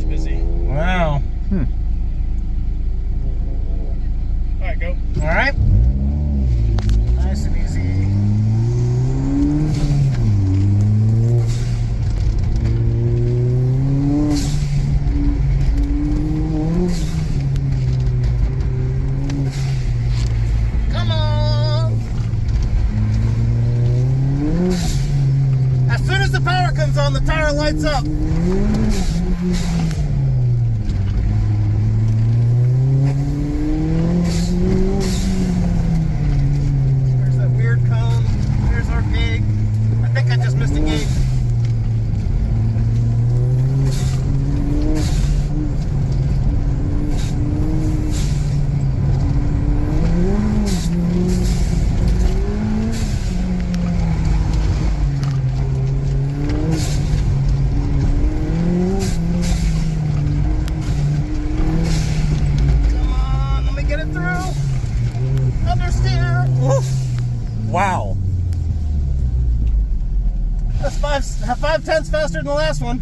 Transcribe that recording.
busy. Wow. All right, go. All right. Nice and easy. Come on. As soon as the power comes on, the tire lights up. Wow. That's 5/10 faster than the last one.